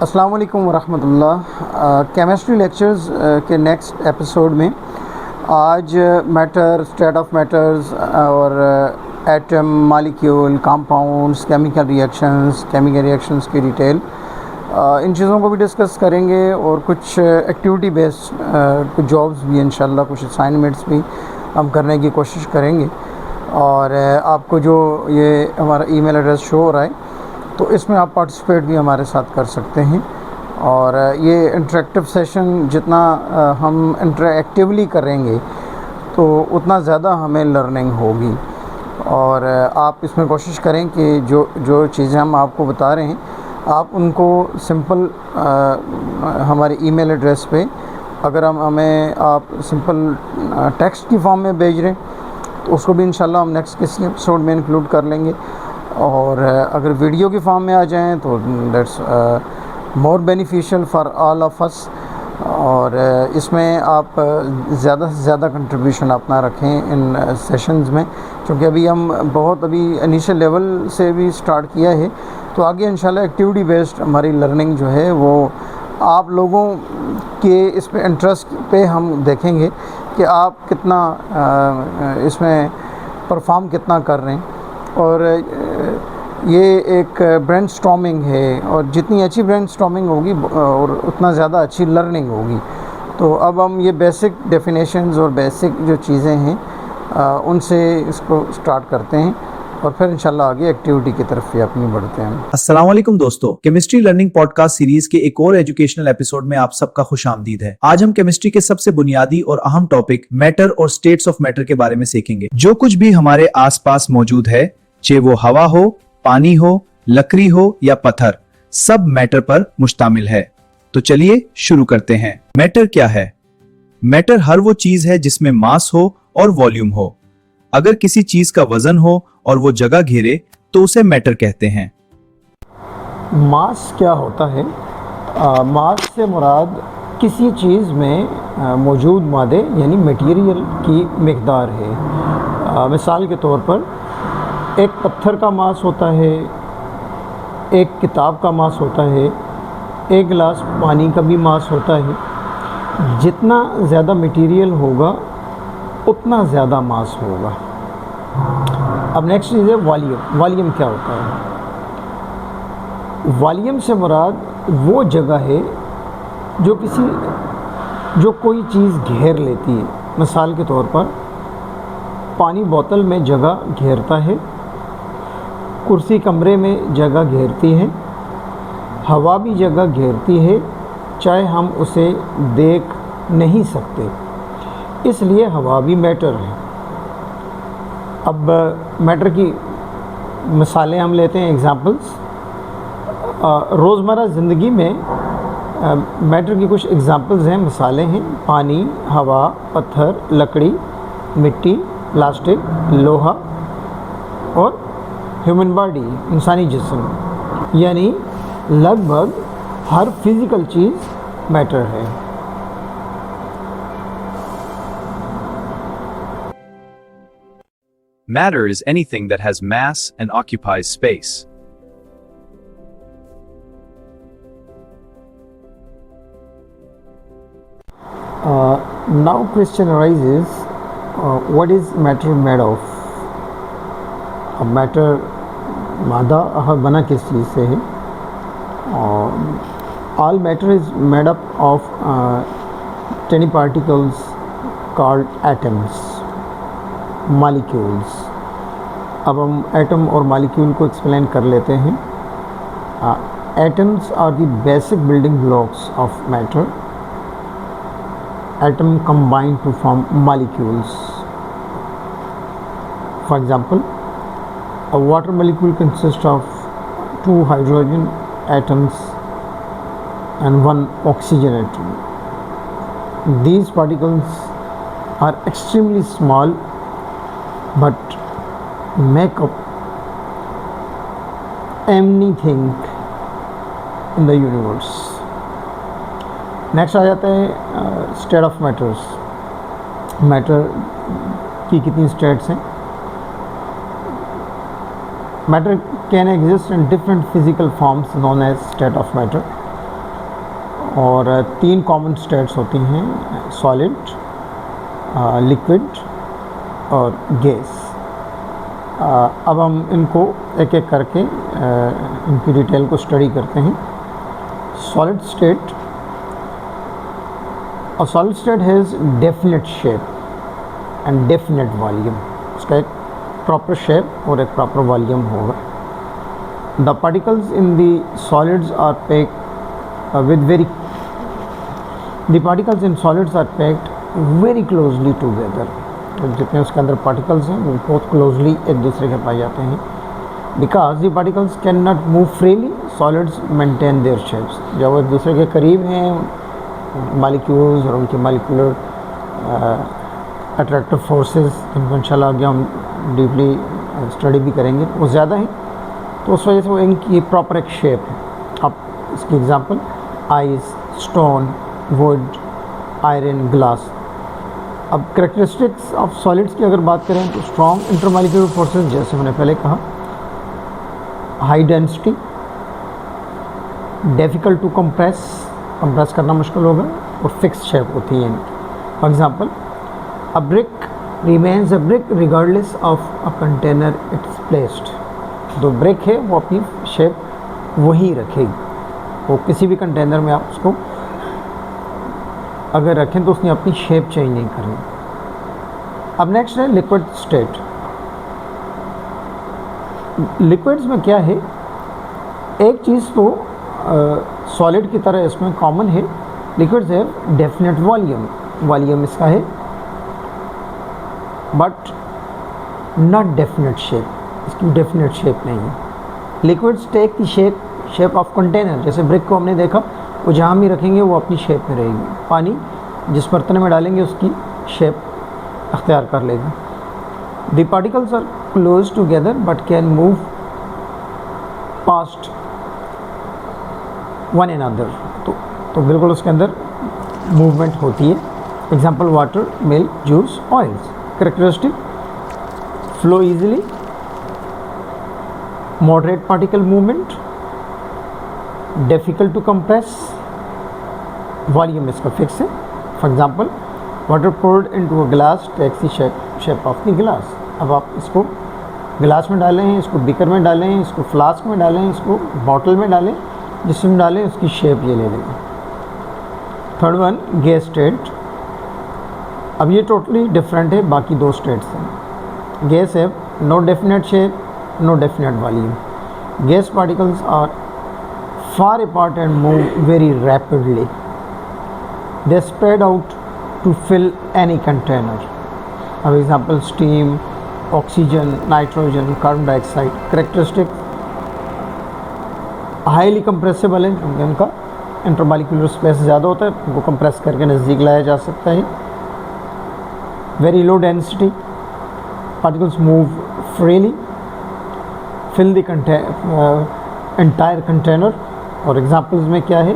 अस्सलाम वालेकुम वरहमतुल्लाह। Chemistry lectures के नेक्स्ट एपिसोड में आज मैटर, स्टेट ऑफ मैटर्स और atom, molecule, compounds, chemical reactions की डिटेल, इन चीज़ों को भी डिस्कस करेंगे और कुछ एक्टिविटी बेस्ड कुछ जॉब्स भी इंशाल्लाह, कुछ असाइनमेंट्स भी हम करने की कोशिश करेंगे। और आपको जो ये हमारा ईमेल एड्रेस शो हो रहा है तो इसमें आप पार्टिसिपेट भी हमारे साथ कर सकते हैं। और ये इंटरेक्टिव सेशन जितना हम इंटरेक्टिवली करेंगे तो उतना ज़्यादा हमें लर्निंग होगी। और आप इसमें कोशिश करें कि जो चीज़ें हम आपको बता रहे हैं आप उनको सिंपल हमारे ईमेल एड्रेस पे, अगर हमें आप सिंपल टेक्स्ट की फॉर्म में भेज रहे हैं तो उसको भी इंशाल्लाह हम नेक्स्ट किसी एपिसोड में इंक्लूड कर लेंगे। और अगर वीडियो की फॉर्म में आ जाएं तो that's more beneficial for all of us. और इसमें आप ज़्यादा से ज़्यादा कंट्रीब्यूशन अपना रखें इन सेशंस में, क्योंकि अभी हम अभी इनिशियल लेवल से भी स्टार्ट किया है। तो आगे इंशाल्लाह एक्टिविटी बेस्ड हमारी लर्निंग जो है वो आप लोगों के इस पे इंटरेस्ट पे हम देखेंगे कि आप कितना इसमें परफॉर्म कितना कर रहे हैं। और ये एक ब्रेनस्टॉर्मिंग है और जितनी अच्छी ब्रेनस्टॉर्मिंग होगी और उतना ज़्यादा अच्छी लर्निंग होगी। तो अब हम ये बेसिक डेफिनेशंस और बेसिक जो चीज़ें हैं उनसे इसको स्टार्ट करते हैं और फिर इंशाल्लाह आगे एक्टिविटी की तरफ भी अपनी बढ़ते हैं। अस्सलाम वालेकुम दोस्तों, केमिस्ट्री लर्निंग पॉडकास्ट सीरीज के एक और एजुकेशनल एपिसोड में आप सबका खुशामदीद है। आज हम केमिस्ट्री के सबसे बुनियादी और अहम टॉपिक मैटर और स्टेट्स ऑफ मैटर के बारे में सीखेंगे। जो कुछ भी हमारे आसपास मौजूद है, चाहे वो हवा हो, पानी हो, लकड़ी हो या पत्थर, सब मैटर पर मुश्तमिल है। तो चलिए शुरू करते हैं। मैटर क्या है? मैटर हर वो चीज है जिसमें मास हो और वॉल्यूम हो। अगर किसी चीज का वजन हो और वो जगह घेरे तो उसे मैटर कहते हैं। मास क्या होता है? मास से मुराद किसी चीज़ में मौजूद मादे यानी मटेरियल की मिकदार है। मिसाल के तौर पर एक पत्थर का मास होता है, एक किताब का मास होता है, एक गिलास पानी का भी मास होता है। जितना ज़्यादा मटेरियल होगा उतना ज़्यादा मास होगा। अब नेक्स्ट चीज़ है वॉल्यूम। वॉल्यूम क्या होता है? वॉल्यूम से मुराद वो जगह है जो कोई चीज़ घेर लेती है। मिसाल के तौर पर पानी बोतल में जगह घेरता है, कुर्सी कमरे में जगह घेरती है, हवा भी जगह घेरती है, चाहे हम उसे देख नहीं सकते, इसलिए हवा भी मैटर है। अब मैटर की मिसालें हम लेते हैं, एग्जांपल्स। रोज़मर्रा ज़िंदगी में मैटर की कुछ एग्जांपल्स हैं, मिसालें हैं। पानी, हवा, पत्थर, लकड़ी, मिट्टी, प्लास्टिक, लोहा और ह्यूमन बॉडी, इंसानी जिस्म। यानी लगभग हर फिज़िकल चीज़ मैटर है। Matter is anything that has mass and occupies space. Now question arises, what is matter made of? अब मैटर मादा बना किस चीज़ से है? All matter is made up of tiny particles called atoms, molecules। अब हम atom और मॉलिक्यूल को एक्सप्लेन कर लेते हैं। Atoms are the basic building blocks of matter. Atom combine to form molecules। For example, a water molecule consists of 2 hydrogen atoms and 1 oxygen atom. These particles are extremely small but make up anything in the universe। Next आ जाता है state of matters. Matter की कितनी states हैं? Matter can exist in different physical forms known as state of matter. और 3 common states होती हैं, solid, liquid और गैस। अब हम इनको एक एक करके इनकी डिटेल को स्टडी करते हैं। सॉलिड स्टेट, और solid state has definite shape and definite volume. उसका एक प्रॉपर शेप और एक प्रॉपर वॉल्यूम होगा। The particles in the solids are packed with very the particles in solids are packed very closely together. जितने उसके अंदर particles हैं वो बहुत क्लोजली एक दूसरे के पाए जाते हैं। Because the particles can not move freely, solids maintain their shapes. जब वो एक दूसरे के करीब हैं, मॉलिक्यूल्स और उनके मॉलिक्यूलर अट्रैक्टिव फोर्सेस, इनको इंशाल्लाह आगे हम डीपली स्टडी भी करेंगे, वो ज़्यादा हैं, तो उस वजह से वो इनकी प्रॉपर एक शेप है। अब इसकी example ice, stone, would, iron, glass. अब करेक्टरिस्टिक्स ऑफ सॉलिड्स की अगर बात करें तो स्ट्रॉन्ग इंटरमॉलिक्यूलर फोर्सेस, जैसे मैंने पहले कहा, high density, difficult to compress करना मुश्किल होगा, और फिक्स शेप होती है इनकी। For example, a brick remains a brick regardless of a container it's placed. जो ब्रिक है वो अपनी शेप वही रखेगी, वो किसी भी कंटेनर में आप उसको अगर रखें तो उसने अपनी शेप चेंज नहीं करनी। अब नेक्स्ट है लिक्विड स्टेट। लिक्विड्स में क्या है, एक चीज़ तो सॉलिड की तरह इसमें कॉमन है, लिक्विड्स है डेफिनेट वॉल्यूम। वॉल्यूम इसका है बट नॉट डेफिनेट शेप, इसकी डेफिनेट शेप नहीं है। Liquids take the shape of container. जैसे ब्रिक को हमने देखा, वो जहाँ भी रखेंगे वो अपनी शेप में रहेगी। पानी जिस बर्तन में डालेंगे उसकी शेप अख्तियार कर लेगी। The particles are close together but can move past one another. तो बिल्कुल उसके अंदर मूवमेंट होती है। Example water, milk, juice, oils. Characteristic, flow easily, moderate particle movement, difficult to compress, volume इसका फिक्स है। For example, water poured into a glass takes the shape of the glass. अब आप इसको गिलास में डालें, इसको बीकर में डालें, इसको फ्लास्क में डालें, इसको बॉटल में डालें, जिसमें डालें उसकी शेप ये ले लेंगे। Third one, gas state. अब ये टोटली डिफरेंट है बाकी 2 स्टेट से। गैस है no definite shape, no definite volume. Gas particles are far apart and move very rapidly. They spread out to fill any container. For example, steam, oxygen, nitrogen, carbon dioxide. Characteristics, highly compressible है, क्योंकि उनका intermolecular space ज़्यादा होता है, उनको compress करके नज़दीक लाया जा सकता है। Very low density, particles move freely, fill the entire container. और एग्जाम्पल्स में क्या है,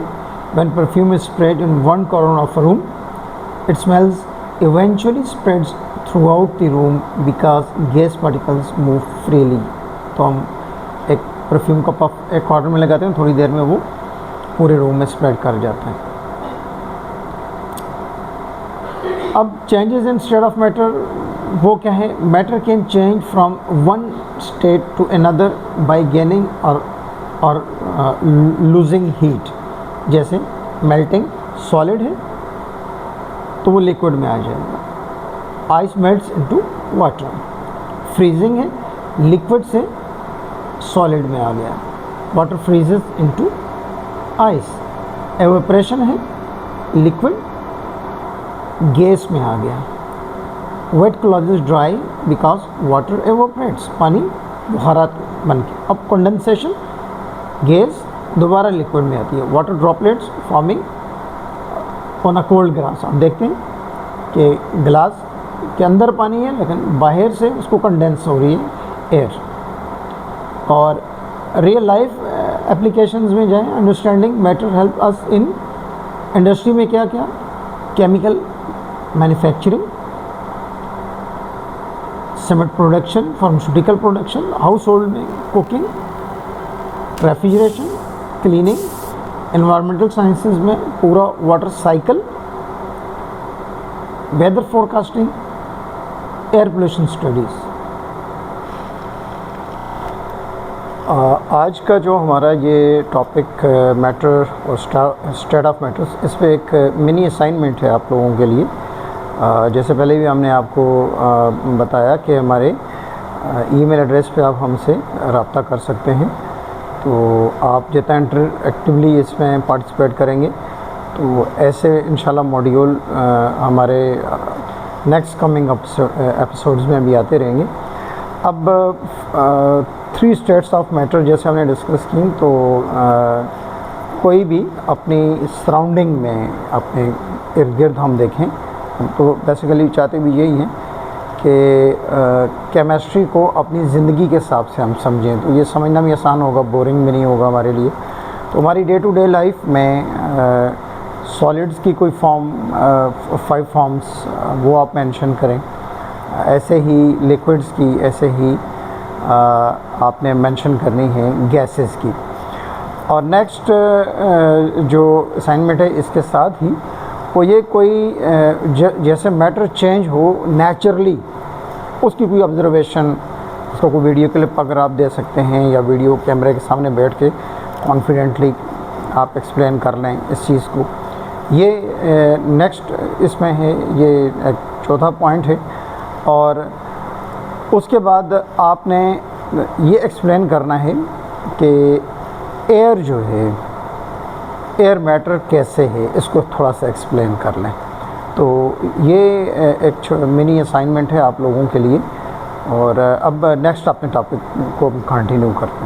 when perfume is sprayed in one corner of a room, it smells eventually spreads throughout the room because gas particles move freely. तो हम एक perfume का puff एक corner में लगाते हैं, थोड़ी देर में वो पूरे रूम में स्प्रेड कर जाता है। अब changes in state of matter वो क्या है, matter can change from one state to another by gaining और लूजिंग हीट। जैसे मेल्टिंग, सॉलिड है तो वो लिक्विड में आ जाएगा। Ice melts into water. Freezing है, लिक्विड से सॉलिड में आ गया, water freezes into ice. Evaporation है, लिक्विड गैस में आ गया। Wet clothes dry because water evaporates, पानी बुखारात बन के। अब कंडेंसेशन, गैस दोबारा लिक्विड में आती है। Water droplets forming on a cold glass. आप देखते हैं कि ग्लास के अंदर पानी है लेकिन बाहर से उसको कंडेंस हो रही है एयर। और रियल लाइफ एप्लीकेशंस में जाएं, understanding matter help us in industry में क्या क्या, chemical manufacturing, cement production, pharmaceutical production, household में cooking, refrigeration, cleaning, environmental sciences में पूरा water cycle, weather forecasting, air pollution studies. आज का जो हमारा ये टॉपिक मैटर और स्टेट ऑफ मैटर्स, इस पे एक मिनी असाइनमेंट है आप लोगों के लिए। जैसे पहले भी हमने आपको बताया कि हमारे ईमेल एड्रेस पे आप हमसे रब्ता कर सकते हैं। तो आप जितना इंटरएक्टिवली इसमें पार्टिसिपेट करेंगे तो ऐसे इंशाल्लाह मॉड्यूल हमारे नेक्स्ट कमिंग एपिसोड्स में भी आते रहेंगे। अब 3 स्टेट्स ऑफ मैटर जैसे हमने डिस्कस की, तो कोई भी अपनी सराउंडिंग में, अपने इर्द गिर्द हम देखें तो बेसिकली चाहते भी यही हैं कि केमिस्ट्री को अपनी ज़िंदगी के हिसाब से हम समझें, तो ये समझना भी आसान होगा, बोरिंग भी नहीं होगा हमारे लिए। तो हमारी डे टू डे लाइफ में सॉलिड्स की कोई फॉर्म, 5 फॉर्म्स वो आप मेंशन करें, ऐसे ही लिक्विड्स की, ऐसे ही आपने मेंशन करनी है गैसेस की। और नेक्स्ट जो असाइनमेंट है इसके साथ ही वो ये कोई जैसे मैटर चेंज हो नेचुरली, उसकी कोई ऑब्जर्वेशन, उसका कोई वीडियो क्लिप अगर आप दे सकते हैं या वीडियो कैमरे के सामने बैठ के कॉन्फिडेंटली आप एक्सप्लेन कर लें इस चीज़ को। ये नेक्स्ट इसमें है, ये एक चौथा पॉइंट है। और उसके बाद आपने ये एक्सप्लेन करना है कि एयर जो है, एयर मैटर कैसे है, इसको थोड़ा सा एक्सप्लेन कर लें। तो ये एक मिनी असाइनमेंट है आप लोगों के लिए। और अब नेक्स्ट अपने टॉपिक को कंटिन्यू करते हैं।